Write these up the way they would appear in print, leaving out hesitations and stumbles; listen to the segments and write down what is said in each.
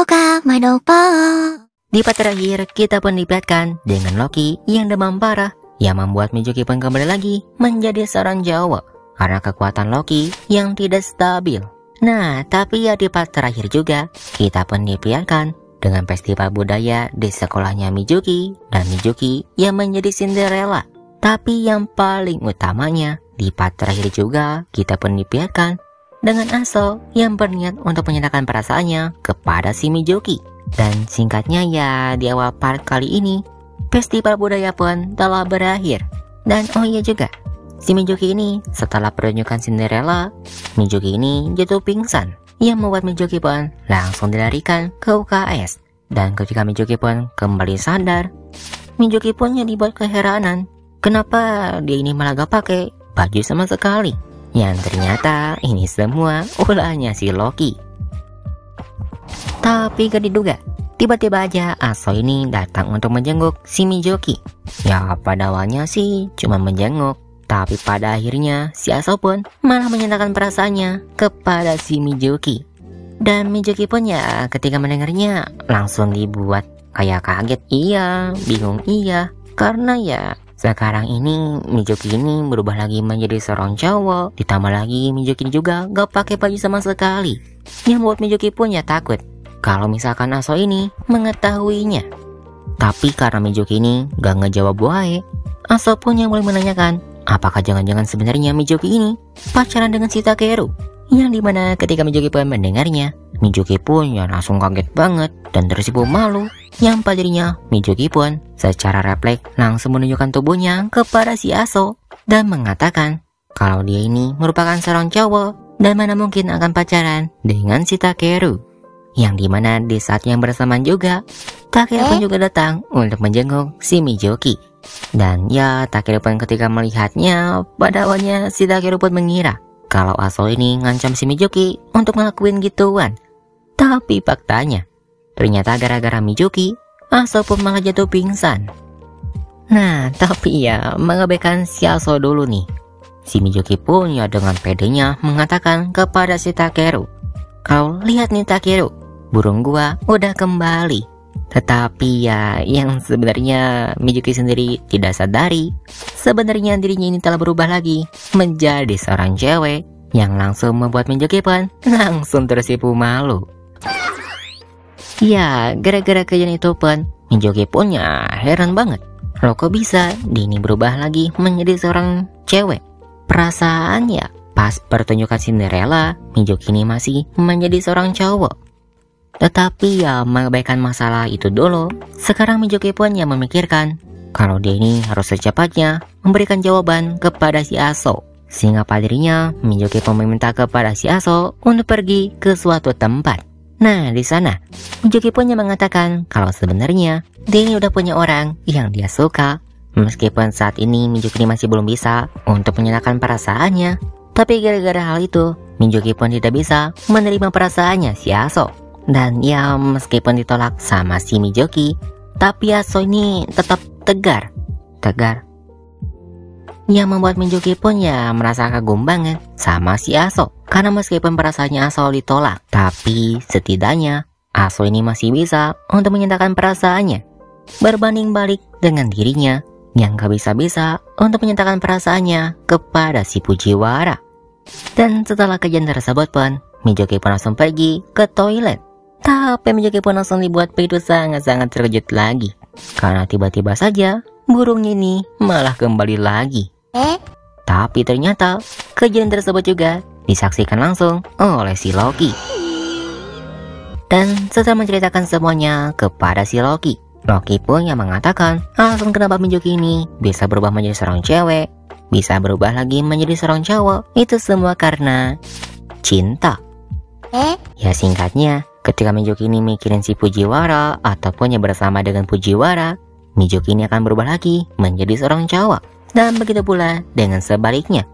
Oka Manopo. Di part terakhir, kita pun diperlihatkan dengan Loki yang demam parah, yang membuat Mijuki pun kembali lagi menjadi seorang Jawa karena kekuatan Loki yang tidak stabil. Nah, tapi ya di part terakhir juga, kita pun diperlihatkan dengan festival budaya di sekolahnya Mijuki, dan Mijuki yang menjadi Cinderella. Tapi yang paling utamanya, di part terakhir juga, kita pun diperlihatkan dengan Aso yang berniat untuk menyatakan perasaannya kepada si Mijuki. Dan singkatnya ya, di awal part kali ini, festival budaya pun telah berakhir. Dan oh iya juga, si Mijuki ini setelah pertunjukan Cinderella, Mijuki ini jatuh pingsan, yang membuat Mijuki pun langsung dilarikan ke UKS. Dan ketika Mijuki pun kembali sadar, Mijuki pun yang dibuat keheranan, kenapa dia ini malah gak pakai baju sama sekali. Yang ternyata ini semua ulahnya si Loki. Tapi gak diduga, tiba-tiba aja Aso ini datang untuk menjenguk si Mijuki. Ya pada awalnya sih cuma menjenguk, tapi pada akhirnya si Aso pun malah menyatakan perasaannya kepada si Mijuki. Dan Mijuki pun ya ketika mendengarnya langsung dibuat kayak kaget iya, bingung iya. Karena ya sekarang ini Mijuki ini berubah lagi menjadi seorang cowok. Ditambah lagi Mijuki juga gak pakai baju sama sekali, yang membuat Mijuki pun ya takut kalau misalkan Aso ini mengetahuinya. Tapi karena Mijuki ini gak ngejawab wae, Aso pun yang mulai menanyakan apakah jangan-jangan sebenarnya Mijuki ini pacaran dengan si Takeru. Yang dimana ketika Mijuki pun mendengarnya, Mijuki pun ya langsung kaget banget dan tersipu malu. Yang padanya Mijuki pun secara refleks langsung menunjukkan tubuhnya kepada si Aso dan mengatakan kalau dia ini merupakan seorang cowok dan mana mungkin akan pacaran dengan si Takeru. Yang dimana di saat yang bersamaan juga, Takeru pun juga datang untuk menjenguk si Mijuki. Dan ya Takeru pun ketika melihatnya, pada awalnya si Takeru pun mengira kalau Aso ini ngancam si Mijuki untuk ngelakuin gituan. Tapi faktanya, ternyata gara-gara Mijuki, Aso pun malah jatuh pingsan. Nah, tapi ya mengabaikan si Aso dulu nih, si Mijuki pun ya dengan pedenya mengatakan kepada si Takeru, "Kau lihat nih Takeru, burung gua udah kembali." Tetapi ya yang sebenarnya Mijuki sendiri tidak sadari, sebenarnya dirinya ini telah berubah lagi menjadi seorang cewek, yang langsung membuat Mijuki pun langsung tersipu malu. Ya gara-gara kejadian itu pun Mijuki pun ya heran banget, loh kok bisa dia ini berubah lagi menjadi seorang cewek. Perasaan ya pas pertunjukan Cinderella, Mijuki ini masih menjadi seorang cowok. Tetapi ya mengabaikan masalah itu dulu, sekarang Mijuki pun yang memikirkan kalau dia ini harus secepatnya memberikan jawaban kepada si Aso. Sehingga pada dirinya Mijuki pun meminta kepada si Aso untuk pergi ke suatu tempat. Nah di sana Mijuki pun yang mengatakan kalau sebenarnya dia ini udah punya orang yang dia suka. Meskipun saat ini Mijuki ini masih belum bisa untuk menyatakan perasaannya, tapi gara-gara hal itu Mijuki pun tidak bisa menerima perasaannya si Aso. Dan ya meskipun ditolak sama si Mijuki, tapi Aso ini tetap tegar. Yang membuat Mijuki pun ya merasa kagum banget sama si Aso. Karena meskipun perasaannya Aso ditolak, tapi setidaknya Aso ini masih bisa untuk menyatakan perasaannya. Berbanding balik dengan dirinya yang gak bisa-bisa untuk menyatakan perasaannya kepada si Fujiwara. Dan setelah kejadian tersebut pun Mijuki pun langsung pergi ke toilet. Tapi Mijuki pun langsung dibuat begitu sangat-sangat terkejut lagi, karena tiba-tiba saja burungnya ini malah kembali lagi. Tapi ternyata kejadian tersebut juga disaksikan langsung oleh si Loki. Dan setelah menceritakan semuanya kepada si Loki, Loki pun yang mengatakan alasan kenapa Mijuki ini bisa berubah menjadi seorang cewek, bisa berubah lagi menjadi seorang cowok, itu semua karena cinta. Ya singkatnya, ketika Mijuki ini mikirin si Fujiwara ataupun yang bersama dengan Fujiwara, Mijuki ini akan berubah lagi menjadi seorang cowok. Dan begitu pula dengan sebaliknya,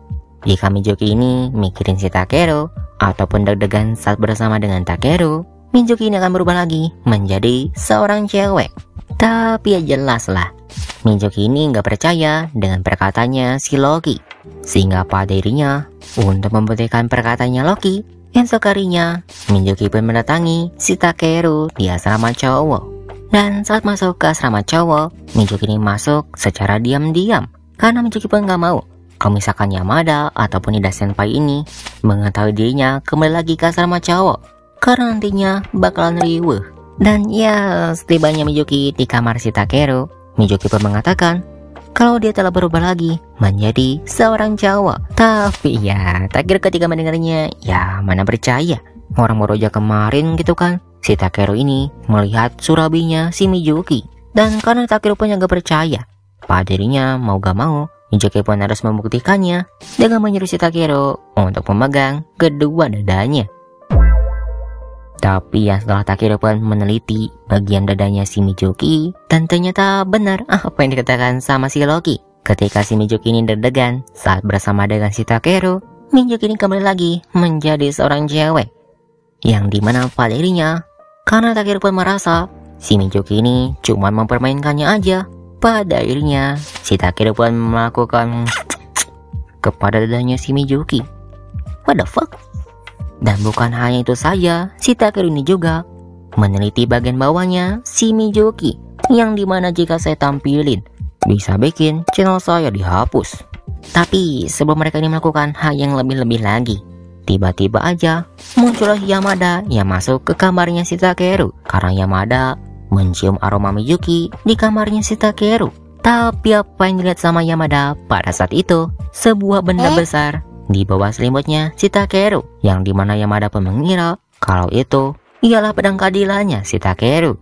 jika Mijuki ini mikirin si Takeru ataupun deg-degan saat bersama dengan Takeru, Mijuki ini akan berubah lagi menjadi seorang cewek. Tapi ya jelas lah, Mijuki ini gak percaya dengan perkataannya si Loki, sehingga pada dirinya untuk membuktikan perkataannya Loki, Esok harinya, Mizuki pun mendatangi si Takeru di asrama cowok. Dan saat masuk ke asrama cowok, Mizuki ini masuk secara diam-diam. Karena Mizuki pun gak mau kalau misalkan Yamada ataupun Ida Senpai ini mengetahui dirinya kembali lagi ke asrama cowok. Karena nantinya bakalan riweuh. Dan ya, setibanya Mizuki di kamar si Takeru, Mizuki pun mengatakan kalau dia telah berubah lagi menjadi seorang cowok. Tapi ya, Takeru ketika mendengarnya, ya mana percaya. Orang baru aja kemarin gitu kan, si Takeru ini melihat surabinya si Mizuki. Dan karena Takeru pun gak percaya, pada dirinya mau gak mau, Mizuki pun harus membuktikannya dengan menyuruh si Takeru untuk memegang kedua dadanya. Tapi ya setelah Takeru pun meneliti bagian dadanya si Mizuki, dan ternyata benar apa yang dikatakan sama si Loki. Ketika si Mizuki ini deg-degan saat bersama dengan si Takeru, Mizuki ini kembali lagi menjadi seorang cewek. Yang dimana pada dirinya, karena Takeru pun merasa si Mizuki ini cuma mempermainkannya aja. Pada akhirnya, si Takeru pun melakukan kepada dadanya si Mizuki. What the fuck? Dan bukan hanya itu saja, si Takeru ini juga meneliti bagian bawahnya si Mizuki, yang dimana jika saya tampilin bisa bikin channel saya dihapus. Tapi sebelum mereka ini melakukan hal yang lebih-lebih lagi, tiba-tiba aja muncullah Yamada yang masuk ke kamarnya si Takeru. Karena Yamada mencium aroma Mizuki di kamarnya si Takeru. Tapi apa yang dilihat sama Yamada pada saat itu, sebuah benda besar di bawah selimutnya si Takeru, yang dimana Yamada pun mengira kalau itu ialah pedang keadilannya si Takeru.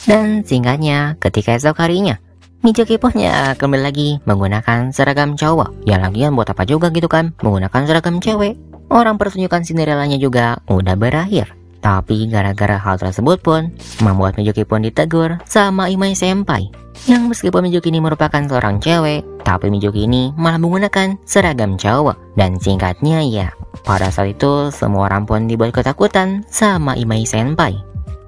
Dan singkatnya, ketika esok harinya, Mizuki pun ya kembali lagi menggunakan seragam cowok. Ya lagian buat apa juga gitu kan menggunakan seragam cewek. Orang pertunjukan Cinderella-nya juga udah berakhir. Tapi gara-gara hal tersebut pun membuat Mizuki pun ditegur sama Imai Senpai. Yang meskipun Mizuki ini merupakan seorang cewek, tapi Mizuki ini malah menggunakan seragam cowok. Dan singkatnya ya, pada saat itu semua orang pun dibuat ketakutan sama Imai Senpai.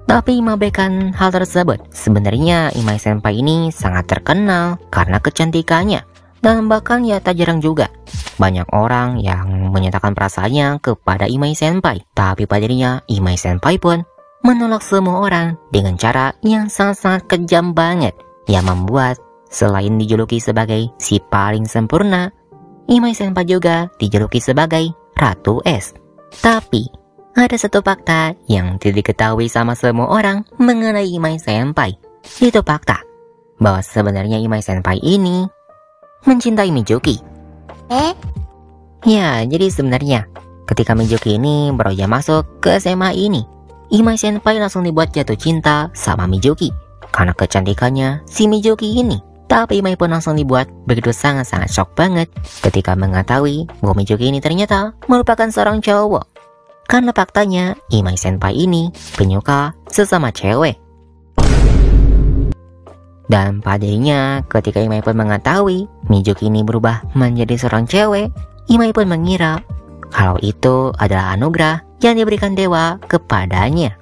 Tapi mengabaikan hal tersebut, sebenarnya Imai Senpai ini sangat terkenal karena kecantikannya. Dan bahkan ya tak jarang juga banyak orang yang menyatakan perasaannya kepada Imai Senpai. Tapi pada dirinya Imai Senpai pun menolak semua orang dengan cara yang sangat-sangat kejam banget, yang membuat selain dijuluki sebagai si paling sempurna, Imai Senpai juga dijuluki sebagai Ratu Es. Tapi ada satu fakta yang tidak diketahui sama semua orang mengenai Imai Senpai. Itu fakta bahwa sebenarnya Imai Senpai ini mencintai Mizuki. Ya, jadi sebenarnya ketika Mizuki ini baru aja masuk ke SMA ini, Imai Senpai langsung dibuat jatuh cinta sama Mizuki karena kecantikannya si Mizuki ini. Tapi Imai pun langsung dibuat begitu sangat-sangat shock banget ketika mengetahui bahwa Mizuki ini ternyata merupakan seorang cowok. Karena faktanya Imai Senpai ini penyuka sesama cewek. Dan padanya ketika Imai pun mengetahui Mizuki ini berubah menjadi seorang cewek, Imai pun mengira kalau itu adalah anugerah yang diberikan dewa kepadanya.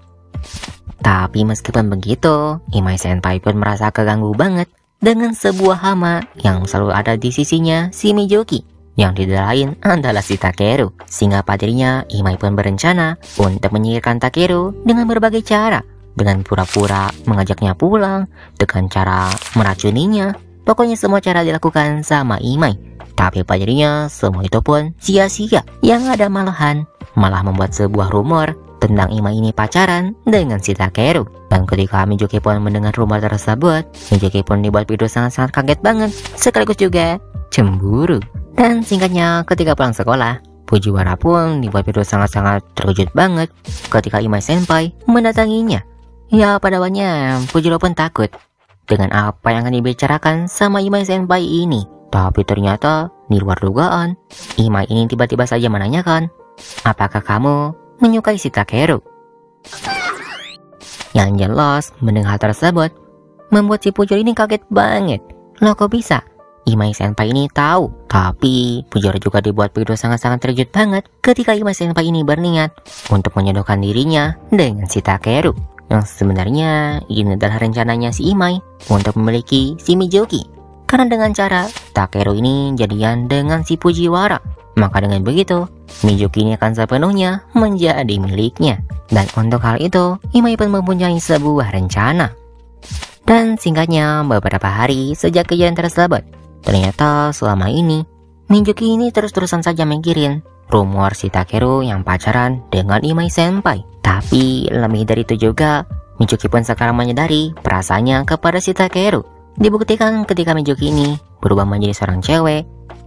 Tapi meskipun begitu, Imai Senpai pun merasa keganggu banget dengan sebuah hama yang selalu ada di sisinya si Mizuki, yang tidak lain adalah si Takeru. Sehingga padanya Imai pun berencana untuk menyingkirkan Takeru dengan berbagai cara. Dengan pura-pura mengajaknya pulang, dengan cara meracuninya. Pokoknya semua cara dilakukan sama Imai. Tapi padanya semua itu pun sia-sia. Yang ada malah membuat sebuah rumor tentang Imai ini pacaran dengan si Takeru. Dan ketika Mizuki pun mendengar rumor tersebut, Mizuki pun dibuat video sangat-sangat kaget banget, sekaligus juga cemburu. Dan singkatnya, ketika pulang sekolah, Fujiwara pun dibuat video sangat-sangat terkejut banget ketika Imai Senpai mendatanginya. Ya pada awalnya Fujiwara pun takut dengan apa yang akan dibicarakan sama Imai Senpai ini. Tapi ternyata di luar dugaan, Imai ini tiba-tiba saja menanyakan, apakah kamu menyukai si Takeru? Yang jelas mendengar hal tersebut membuat si Fujiwara ini kaget banget. Loh kok bisa? Imai Senpai ini tahu. Tapi Fujiwara juga dibuat begitu sangat-sangat terkejut banget ketika Imai Senpai ini berniat untuk menjodohkan dirinya dengan si Takeru. Yang sebenarnya ini adalah rencananya si Imai untuk memiliki si Mizuki. Karena dengan cara Takeru ini jadian dengan si Fujiwara. maka dengan begitu, Mizuki ini akan sepenuhnya menjadi miliknya. Dan untuk hal itu, Imai pun mempunyai sebuah rencana. Dan singkatnya, beberapa hari sejak kejadian tersebut, ternyata selama ini, Mizuki ini terus-terusan saja mikirin rumor si Takeru yang pacaran dengan Imai Senpai. Tapi lebih dari itu juga, Mizuki pun sekarang menyadari perasaannya kepada si Takeru. Dibuktikan ketika Mizuki ini berubah menjadi seorang cewek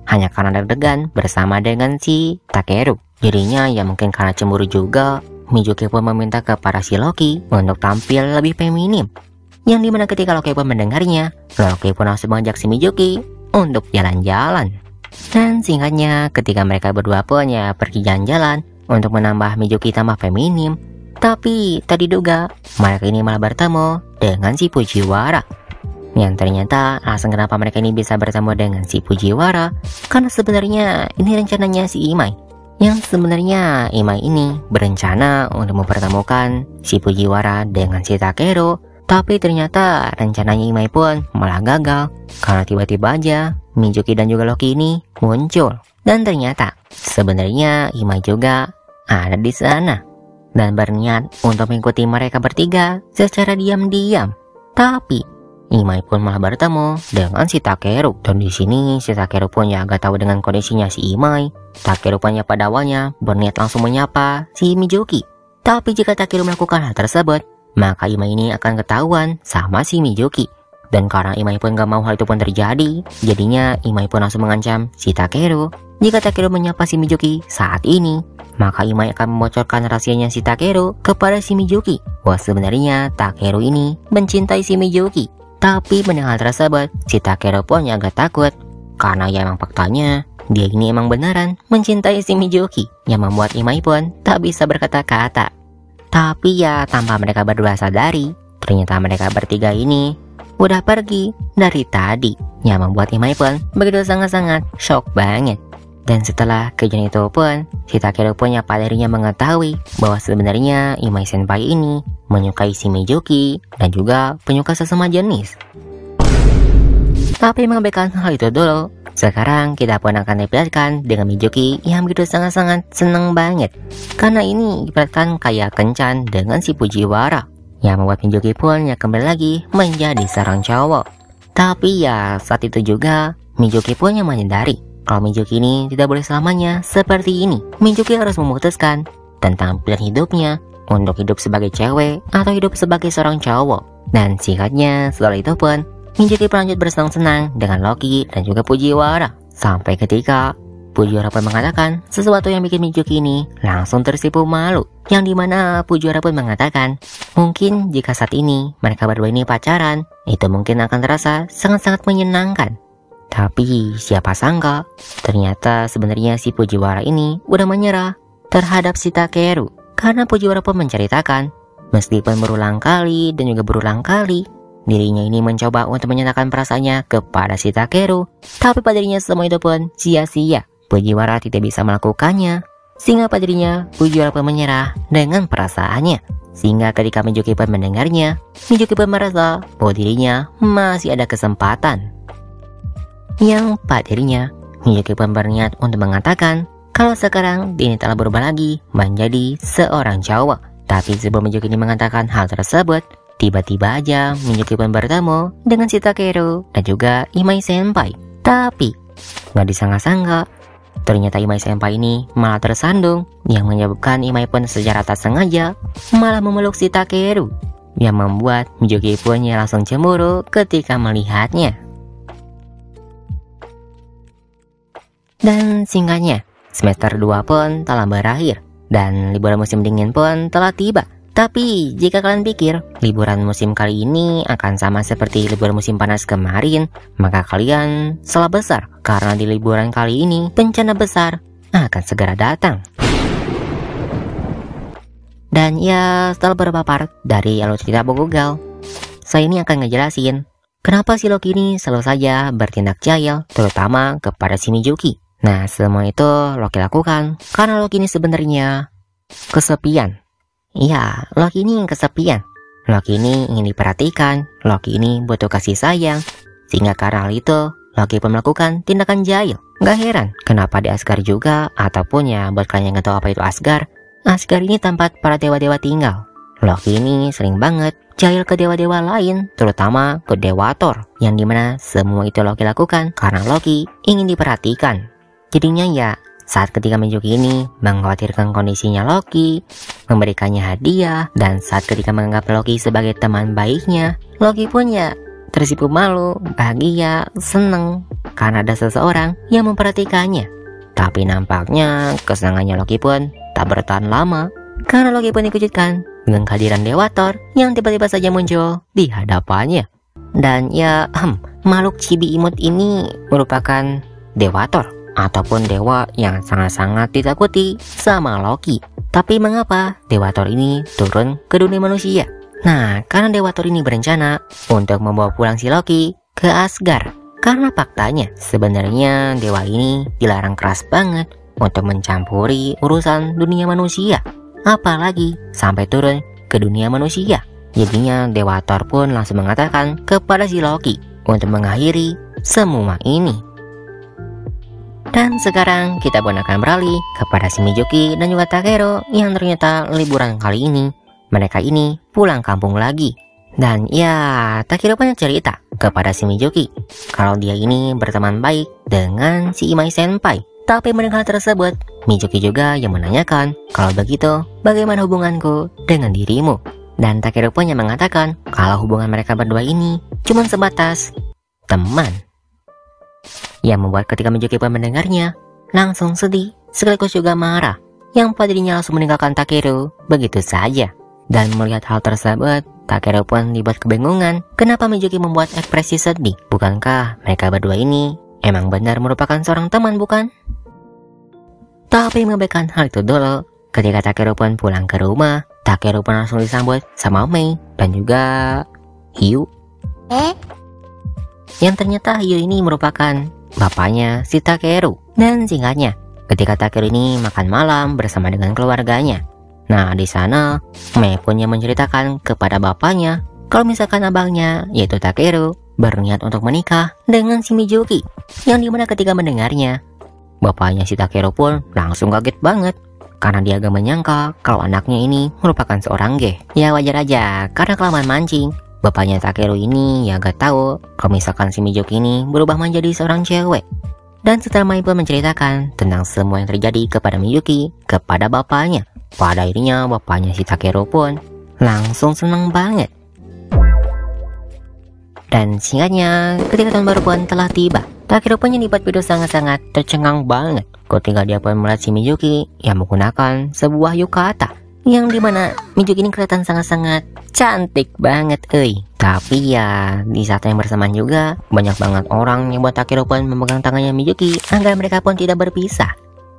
hanya karena deg-degan bersama dengan si Takeru. Jadinya ya mungkin karena cemburu juga, Mizuki pun meminta kepada si Loki untuk tampil lebih feminim. Yang dimana ketika Loki pun mendengarnya, Loki pun langsung mengajak si Mizuki untuk jalan-jalan. Dan singkatnya, ketika mereka berdua pun ya pergi jalan-jalan untuk menambah Mizuki tambah feminim. Tapi tak diduga, mereka ini malah bertemu dengan si Fujiwara. Yang ternyata alasan kenapa mereka ini bisa bertemu dengan si Fujiwara, karena sebenarnya ini rencananya si Imai. Yang sebenarnya Imai ini berencana untuk mempertemukan si Fujiwara dengan si Takeru. Tapi ternyata rencananya Imai pun malah gagal, karena tiba-tiba aja Mizuki dan juga Loki ini muncul. Dan ternyata sebenarnya Imai juga ada di sana dan berniat untuk mengikuti mereka bertiga secara diam-diam. Tapi Imai pun malah bertemu dengan si Takeru. Dan di sini si Takeru pun ya agak tahu dengan kondisinya si Imai. Takeru pun ya pada awalnya berniat langsung menyapa si Mizuki. Tapi jika Takeru melakukan hal tersebut, maka Imai ini akan ketahuan sama si Mizuki. Dan karena Imai pun gak mau hal itu pun terjadi, jadinya Imai pun langsung mengancam si Takeru. Jika Takeru menyapa si Mizuki saat ini, maka Imai akan membocorkan rahasianya si Takeru kepada si Mizuki. Wah, sebenarnya Takeru ini mencintai si Mizuki. Tapi mendengar hal tersebut, si Takeru pun agak takut. Karena ya emang faktanya, dia ini emang beneran mencintai si Mizuki, yang membuat Imai pun tak bisa berkata-kata. Tapi ya tanpa mereka berdua sadari, ternyata mereka bertiga ini udah pergi dari tadi, yang membuat Imai pun begitu sangat-sangat shock banget. Dan setelah kejadian itu pun, si Takeru pun ya pada dirinya mengetahui bahwa sebenarnya Imai Senpai ini menyukai si Mizuki dan juga penyuka sesama jenis. Tapi mengabaikan hal itu dulu, sekarang kita pun akan diperlihatkan dengan Mizuki yang begitu sangat-sangat seneng banget. Karena ini diperlihatkan kayak kencan dengan si Fujiwara, yang membuat Mizuki pun ya kembali lagi menjadi seorang cowok. Tapi ya saat itu juga Mizuki pun yang menyadari kalau Mizuki ini tidak boleh selamanya seperti ini. Mizuki harus memutuskan tentang pilihan hidupnya untuk hidup sebagai cewek atau hidup sebagai seorang cowok. Dan singkatnya setelah itu pun Mizuki berlanjut bersenang-senang dengan Loki dan juga Fujiwara. Sampai ketika Fujiwara pun mengatakan sesuatu yang bikin Mizuki ini langsung tersipu malu. Yang dimana Fujiwara pun mengatakan mungkin jika saat ini mereka berdua ini pacaran, itu mungkin akan terasa sangat-sangat menyenangkan. Tapi siapa sangka, ternyata sebenarnya si Fujiwara ini udah menyerah terhadap si Takeru. Karena Fujiwara pun menceritakan, meskipun berulang kali dan juga berulang kali, dirinya ini mencoba untuk menyatakan perasaannya kepada si Takeru. Tapi pada dirinya semua itu pun sia-sia. Fujiwara tidak bisa melakukannya. Sehingga pada dirinya Fujiwara pun menyerah dengan perasaannya. Sehingga ketika Mizuki pun mendengarnya, Mizuki pun merasa bahwa dirinya masih ada kesempatan. Yang pada dirinya, Mizuki pun berniat untuk mengatakan kalau sekarang dia telah berubah lagi menjadi seorang cowok. Tapi sebelum Mizuki ini mengatakan hal tersebut, tiba-tiba aja Mizuki pun bertemu dengan si Takeru dan juga Imai Senpai. Tapi gak disangka-sangka, ternyata Imai Senpai ini malah tersandung, yang menyebabkan Imai pun secara tak sengaja malah memeluk si Takeru, yang membuat Mizuki pun langsung cemburu ketika melihatnya. Dan singkatnya, semester 2 pun telah berakhir dan liburan musim dingin pun telah tiba. Tapi jika kalian pikir liburan musim kali ini akan sama seperti liburan musim panas kemarin, maka kalian salah besar. Karena di liburan kali ini bencana besar akan segera datang. Dan ya setelah beberapa part dari alur cerita Bakugan, saya ini akan ngejelasin kenapa si Loki ini selalu saja bertindak jahil, terutama kepada si Mizuki. Nah, semua itu Loki lakukan karena Loki ini sebenarnya kesepian. Iya, Loki ini kesepian. Loki ini ingin diperhatikan, Loki ini butuh kasih sayang. Sehingga karena hal itu, Loki pun melakukan tindakan jahil. Gak heran kenapa di Asgard juga, ataupun ya buat kalian yang gak tahu apa itu Asgard, Asgard ini tempat para dewa-dewa tinggal. Loki ini sering banget jahil ke dewa-dewa lain, terutama ke Dewa Thor, yang dimana semua itu Loki lakukan karena Loki ingin diperhatikan. Jadinya ya, saat ketika Mijuki ini mengkhawatirkan kondisinya Loki, memberikannya hadiah, dan saat ketika menganggap Loki sebagai teman baiknya, Loki pun ya tersipu malu, bahagia, seneng karena ada seseorang yang memperhatikannya. Tapi nampaknya kesenangannya Loki pun tak bertahan lama, karena Loki pun dikejutkan dengan kehadiran Dewa Thor yang tiba-tiba saja muncul di hadapannya. Dan ya, makhluk chibi imut ini merupakan Dewa Thor, ataupun dewa yang sangat-sangat ditakuti sama Loki. Tapi mengapa Dewa Thor ini turun ke dunia manusia? Nah, karena Dewa Thor ini berencana untuk membawa pulang si Loki ke Asgard. Karena faktanya sebenarnya dewa ini dilarang keras banget untuk mencampuri urusan dunia manusia, apalagi sampai turun ke dunia manusia. Jadinya Dewa Thor pun langsung mengatakan kepada si Loki untuk mengakhiri semua ini. Dan sekarang kita pun akan beralih kepada si Mijuki dan juga Takero yang ternyata liburan kali ini mereka ini pulang kampung lagi. Dan ya, Takero banyak cerita kepada si Mijuki kalau dia ini berteman baik dengan si Imai Senpai. Tapi mendengar hal tersebut, Mijuki juga yang menanyakan kalau begitu bagaimana hubunganku dengan dirimu. Dan Takero pun yang mengatakan kalau hubungan mereka berdua ini cuma sebatas teman. Yang membuat ketika Mijuki pun mendengarnya langsung sedih sekaligus juga marah, yang pada dirinya langsung meninggalkan Takero begitu saja. Dan melihat hal tersebut, Takero pun dibuat kebingungan kenapa Mijuki membuat ekspresi sedih. Bukankah mereka berdua ini emang benar merupakan seorang teman, bukan? Tapi mengabaikan hal itu dulu, ketika Takero pun pulang ke rumah, Takero pun langsung disambut sama Mei dan juga Hiyu. Yang ternyata Hiyu ini merupakan bapaknya si Takero. Dan singkatnya, ketika Takero ini makan malam bersama dengan keluarganya. Nah, di sana Mei pun yang menceritakan kepada bapaknya kalau misalkan abangnya, yaitu Takero, berniat untuk menikah dengan si Mijuki. Yang dimana ketika mendengarnya, bapaknya si Takero pun langsung kaget banget karena dia agak menyangka kalau anaknya ini merupakan seorang gay. Ya wajar aja, karena kelamaan mancing, bapaknya Takero ini ya gak tahu kalau misalkan si Mijuki ini berubah menjadi seorang cewek. Dan setelah Mei pun menceritakan tentang semua yang terjadi kepada Mijuki kepada bapaknya, pada akhirnya bapaknya si Takero pun langsung senang banget. Dan singkatnya, ketika tahun baru pun telah tiba, Takero pun yang dibuat video sangat-sangat tercengang banget ketika dia pun melihat si Mijuki yang menggunakan sebuah yukata, yang dimana Mijuki ini kelihatan sangat-sangat cantik banget, Tapi ya, di saat yang bersamaan juga banyak banget orang yang buat Takero pun memegang tangannya Mijuki agar mereka pun tidak berpisah.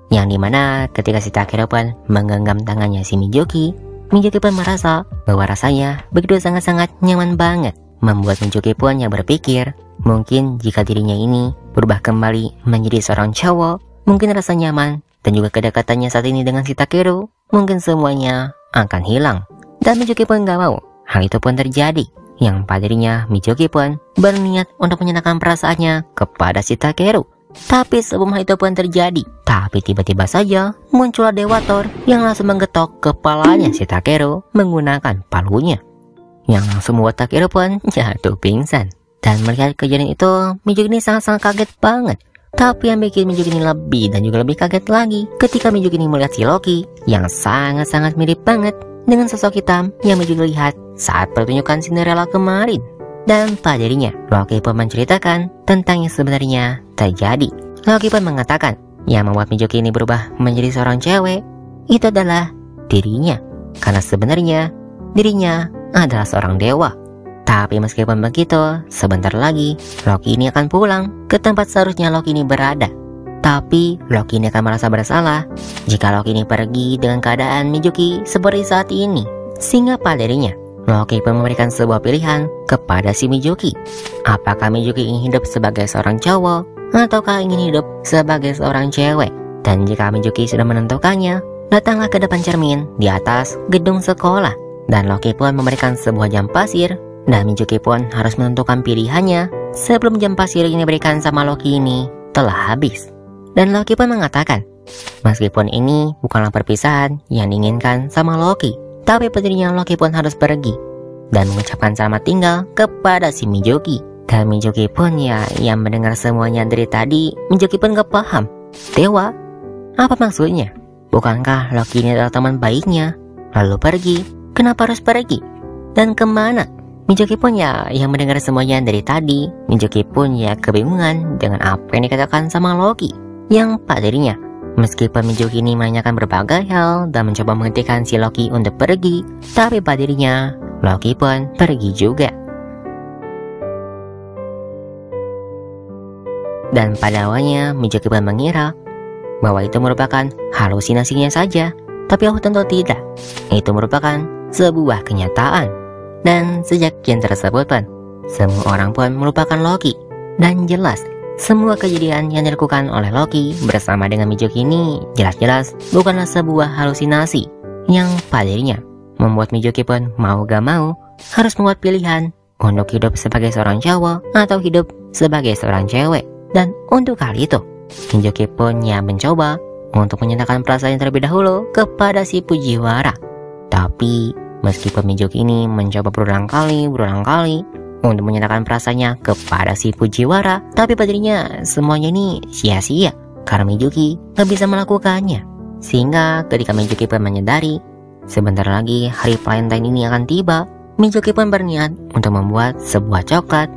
Yang dimana ketika si Takero pun menggenggam tangannya si Mijuki, Mijuki pun merasa bahwa rasanya begitu sangat-sangat nyaman banget, membuat Mijuki pun yang berpikir mungkin jika dirinya ini berubah kembali menjadi seorang cowok, mungkin rasa nyaman dan juga kedekatannya saat ini dengan si Takero mungkin semuanya akan hilang. Dan Mijuki pun gak mau hal itu pun terjadi, yang pada dirinya Mijuki pun berniat untuk menyenangkan perasaannya kepada si Takero. Tapi sebelum hal itu pun terjadi, tapi tiba-tiba saja muncullah Dewa Thor yang langsung menggetok kepalanya si Takero menggunakan palunya, yang langsung membuat Takero pun jatuh pingsan. Dan melihat kejadian itu, Mijuki ini sangat-sangat kaget banget. Tapi yang bikin Mijuki ini lebih dan juga lebih kaget lagi ketika Mijuki ini melihat si Loki yang sangat-sangat mirip banget dengan sosok hitam yang Mijuki lihat saat pertunjukan Cinderella kemarin. Dan pada dirinya, Loki pun menceritakan tentang yang sebenarnya terjadi. Loki pun mengatakan yang membuat Mijuki ini berubah menjadi seorang cewek itu adalah dirinya, karena sebenarnya dirinya adalah seorang dewa. Tapi meskipun begitu, sebentar lagi Loki ini akan pulang ke tempat seharusnya Loki ini berada. Tapi Loki ini akan merasa bersalah jika Loki ini pergi dengan keadaan Mijuki seperti saat ini. Sehingga pada dirinya, Loki pun memberikan sebuah pilihan kepada si Mijuki. Apakah Mijuki ingin hidup sebagai seorang cowok ataukah ingin hidup sebagai seorang cewek? Dan jika Mijuki sudah menentukannya, datanglah ke depan cermin di atas gedung sekolah. Dan Loki pun memberikan sebuah jam pasir, dan Mijuki pun harus menentukan pilihannya sebelum jam pasir ini diberikan sama Loki ini telah habis. Dan Loki pun mengatakan, meskipun ini bukanlah perpisahan yang diinginkan sama Loki, tapi pentingnya Loki pun harus pergi dan mengucapkan selamat tinggal kepada si Mizuki. Dan Mizuki pun yang mendengar semuanya dari tadi, Mizuki pun gak paham. Dewa, apa maksudnya? Bukankah Loki ini adalah teman baiknya? Lalu pergi, kenapa harus pergi? Dan kemana? Mizuki pun yang mendengar semuanya dari tadi, Mizuki pun kebingungan dengan apa yang dikatakan sama Loki. Yang pada dirinya, meskipun Mizuki ini menanyakan berbagai hal dan mencoba menghentikan si Loki untuk pergi, tapi pada dirinya, Loki pun pergi juga. Dan pada awalnya Mizuki pun mengira bahwa itu merupakan halusinasinya saja, tapi tentu tidak. Itu merupakan sebuah kenyataan. Dan sejak jam tersebut pun, semua orang pun melupakan Loki. Dan jelas, semua kejadian yang dilakukan oleh Loki bersama dengan Mizuki ini jelas-jelas bukanlah sebuah halusinasi yang pada dirinya membuat Mizuki pun mau gak mau harus membuat pilihan untuk hidup sebagai seorang cowok atau hidup sebagai seorang cewek. Dan untuk hal itu, Mizuki pun mencoba untuk menyatakan perasaan terlebih dahulu kepada si Fujiwara. Tapi meskipun Mizuki ini mencoba berulang kali untuk menyatakan perasaannya kepada si Fujiwara, tapi padanya semuanya ini sia-sia karena Mizuki gak bisa melakukannya. Sehingga ketika Mizuki pun menyadari sebentar lagi hari Valentine ini akan tiba, Mizuki pun berniat untuk membuat sebuah coklat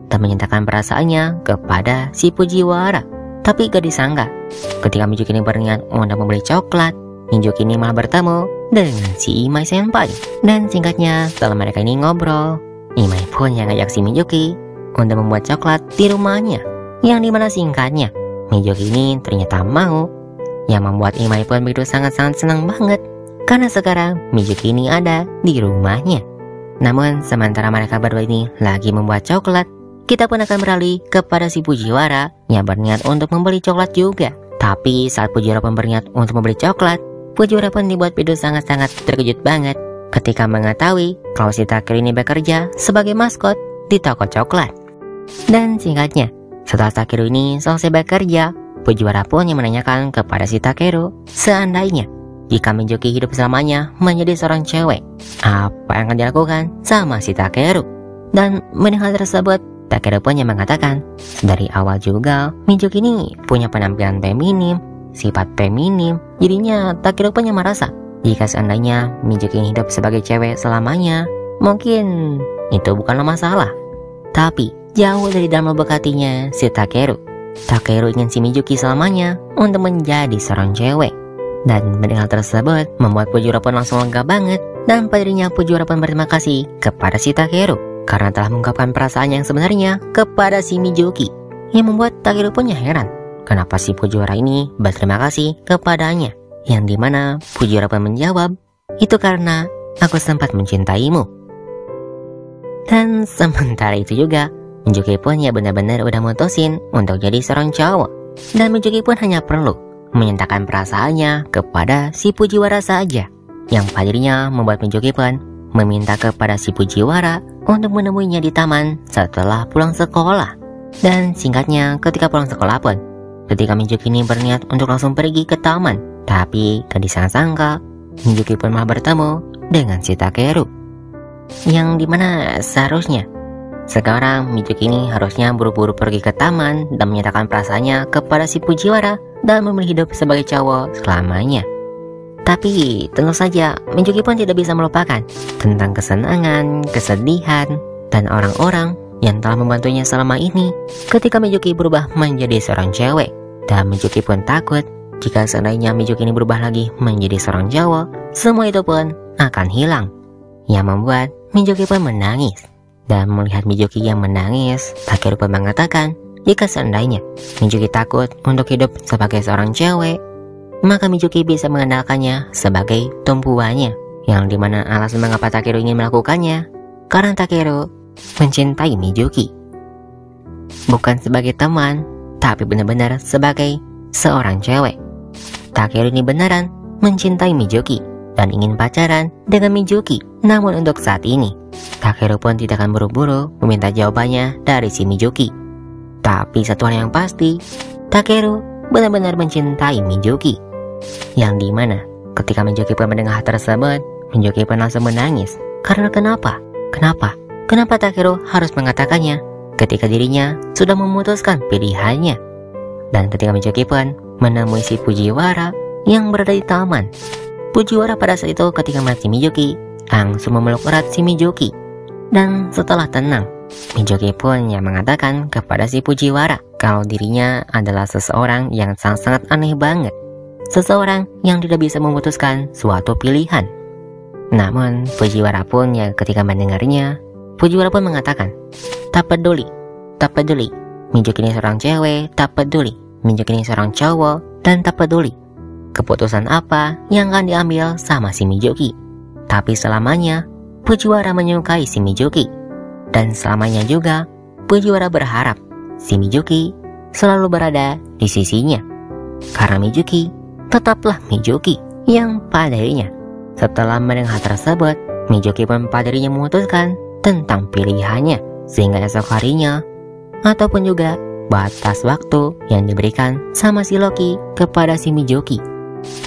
dan menyatakan perasaannya kepada si Fujiwara. Tapi gak disangka, ketika Mizuki ini berniat untuk membeli coklat, Mizuki ini malah bertemu dengan si Imai Senpai. Dan singkatnya, setelah mereka ini ngobrol, Imai pun ngajak si Mizuki untuk membuat coklat di rumahnya. Yang dimana singkatnya, Mizuki ini ternyata mau, yang membuat Imai pun begitu sangat-sangat senang banget karena sekarang Mizuki ini ada di rumahnya. Namun sementara mereka berdua ini lagi membuat coklat, kita pun akan beralih kepada si Fujiwara yang berniat untuk membeli coklat juga. Tapi saat Fujiwara pun berniat untuk membeli coklat, Fujiwara pun dibuat begitu sangat-sangat terkejut banget ketika mengetahui kalau si Takeru ini bekerja sebagai maskot di toko coklat. Dan singkatnya, setelah Takeru ini selesai bekerja, Fujiwara pun yang menanyakan kepada si Takeru, seandainya jika Mizuki hidup selamanya menjadi seorang cewek, apa yang akan dilakukan sama si Takeru? Dan mendengar hal tersebut, Takeru pun yang mengatakan, dari awal juga Mizuki ini punya penampilan feminim, sifat feminim. Jadinya Takeru pun yang merasa jika seandainya Mizuki ini hidup sebagai cewek selamanya, mungkin itu bukanlah masalah. Tapi jauh dari dalam lubuk hatinya si Takeru ingin si Mizuki selamanya untuk menjadi seorang cewek. Dan mendengar tersebut membuat Fujiwara pun langsung lega banget. Dan padanya Fujiwara pun berterima kasih kepada si Takeru karena telah mengungkapkan perasaan yang sebenarnya kepada si Mizuki. Yang membuat Takeru pun heran kenapa si Fujiwara ini berterima kasih kepadanya. Yang dimana Fujiwara pun menjawab, itu karena aku sempat mencintaimu. Dan sementara itu juga Mizuki pun benar-benar udah mutusin untuk jadi seorang cowok. Dan Mizuki pun hanya perlu menyatakan perasaannya kepada si Fujiwara saja. Yang padanya membuat Mizuki pun meminta kepada si Fujiwara untuk menemuinya di taman setelah pulang sekolah. Dan singkatnya, ketika pulang sekolah pun, ketika Mizuki ini berniat untuk langsung pergi ke taman, tapi gak disangka Mizuki pun malah bertemu dengan si Takeru. Yang dimana seharusnya sekarang Mizuki ini harusnya buru-buru pergi ke taman dan menyatakan perasaannya kepada si Fujiwara dan memilih hidup sebagai cowok selamanya. Tapi tentu saja Mizuki pun tidak bisa melupakan tentang kesenangan, kesedihan, dan orang-orang yang telah membantunya selama ini ketika Mizuki berubah menjadi seorang cewek. Dan Mizuki pun takut jika seandainya Mizuki ini berubah lagi menjadi seorang cowok, semua itu pun akan hilang. Yang membuat Mizuki pun menangis. Dan melihat Mizuki yang menangis, Takeru pun mengatakan jika seandainya Mizuki takut untuk hidup sebagai seorang cewek, maka Mizuki bisa mengandalkannya sebagai tumpuannya. Yang dimana alasan mengapa Takeru ingin melakukannya, karena Takeru mencintai Mizuki. Bukan sebagai teman, tapi benar-benar sebagai seorang cewek. Takeru ini beneran mencintai Mizuki dan ingin pacaran dengan Mizuki. Namun untuk saat ini, Takeru pun tidak akan buru-buru meminta jawabannya dari si Mizuki. Tapi satu hal yang pasti, Takeru benar-benar mencintai Mijuki. Yang dimana ketika Mijuki pun mendengar hal tersebut, Mijuki pun langsung menangis. Karena kenapa? Kenapa Takeru harus mengatakannya ketika dirinya sudah memutuskan pilihannya? Dan ketika Mijuki pun menemui si Fujiwara yang berada di taman, Fujiwara pada saat itu ketika melihat si Mijuki langsung memeluk erat si Mijuki. Dan setelah tenang, Mijuki pun yang mengatakan kepada si Fujiwara kalau dirinya adalah seseorang yang sangat-sangat aneh banget, seseorang yang tidak bisa memutuskan suatu pilihan. Namun Fujiwara pun yang ketika mendengarnya, Fujiwara pun mengatakan, tak peduli, Mijuki ini seorang cewek, tak peduli, Mijuki ini seorang cowok, dan tak peduli keputusan apa yang akan diambil sama si Mijuki. Tapi selamanya Fujiwara menyukai si Mijuki. Dan selamanya juga Fujiwara berharap si Mijuki selalu berada di sisinya. Karena Mijuki tetaplah Mijuki yang pada dirinya. Setelah mendengar tersebut, Mijuki pun pada dirinya memutuskan tentang pilihannya. Sehingga esok harinya, ataupun juga batas waktu yang diberikan sama si Loki kepada si Mijuki,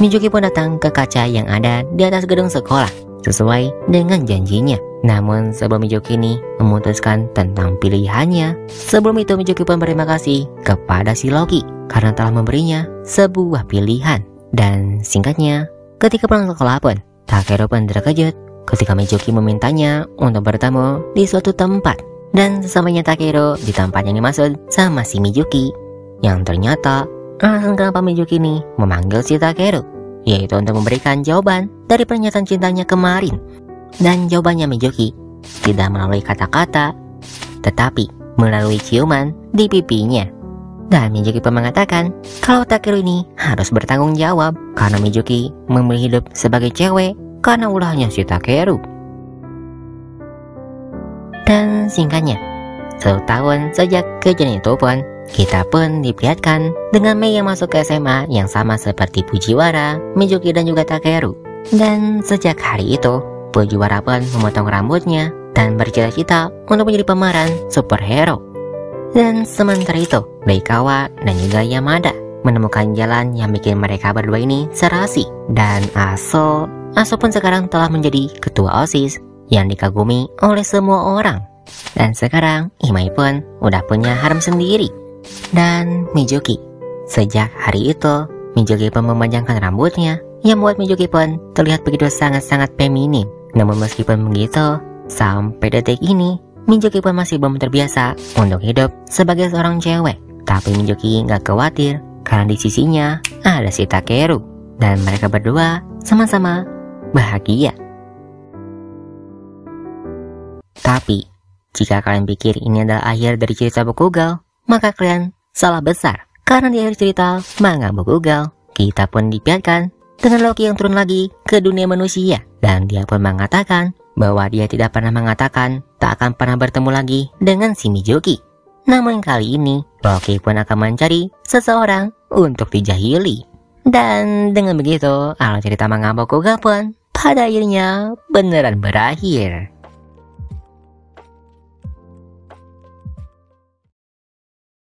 Mijuki pun datang ke kaca yang ada di atas gedung sekolah sesuai dengan janjinya. Namun sebelum Mijuki ini memutuskan tentang pilihannya, sebelum itu Mijuki pun berterima kasih kepada si Loki karena telah memberinya sebuah pilihan. Dan singkatnya, ketika pulang sekolah pun, Takeru pun terkejut ketika Mijuki memintanya untuk bertemu di suatu tempat. Dan sesamanya Takeru di tempat yang dimaksud sama si Mijuki, yang ternyata alasan kenapa Mijuki ini memanggil si Takeru, yaitu untuk memberikan jawaban dari pernyataan cintanya kemarin. Dan jawabannya Mijuki tidak melalui kata-kata, tetapi melalui ciuman di pipinya. Dan Mijuki pun mengatakan kalau Takeru ini harus bertanggung jawab karena Mijuki memilih hidup sebagai cewek karena ulahnya si Takeru. Dan singkatnya, 1 tahun sejak kejadian itu pun, kita pun diperlihatkan dengan Mei yang masuk ke SMA yang sama seperti Fujiwara, Mijuki dan juga Takeru. Dan sejak hari itu, Fujiwara pun memotong rambutnya dan bercita-cita untuk menjadi pemeran superhero. Dan sementara itu, Baikawa dan juga Yamada menemukan jalan yang bikin mereka berdua ini serasi. Dan Aso pun sekarang telah menjadi ketua OSIS yang dikagumi oleh semua orang. Dan sekarang Imai pun udah punya harem sendiri. Dan Mijuki, sejak hari itu Mijuki pun memanjangkan rambutnya yang membuat Mijuki pun terlihat begitu sangat-sangat feminim. Namun meskipun begitu, sampai detik ini Mijuki pun masih belum terbiasa untuk hidup sebagai seorang cewek. Tapi Mijuki gak khawatir karena di sisinya ada si Takeru. Dan mereka berdua sama-sama bahagia. Tapi jika kalian pikir ini adalah akhir dari cerita Bakugan, maka kalian salah besar. Karena di akhir cerita manga Bakugan, kita pun dipiatkan dengan Loki yang turun lagi ke dunia manusia. Dan dia pun mengatakan bahwa dia tidak pernah mengatakan tak akan pernah bertemu lagi dengan si Mijuki. Namun kali ini Loki pun akan mencari seseorang untuk dijahili. Dan dengan begitu alur cerita manga Bakugan pun pada akhirnya beneran berakhir.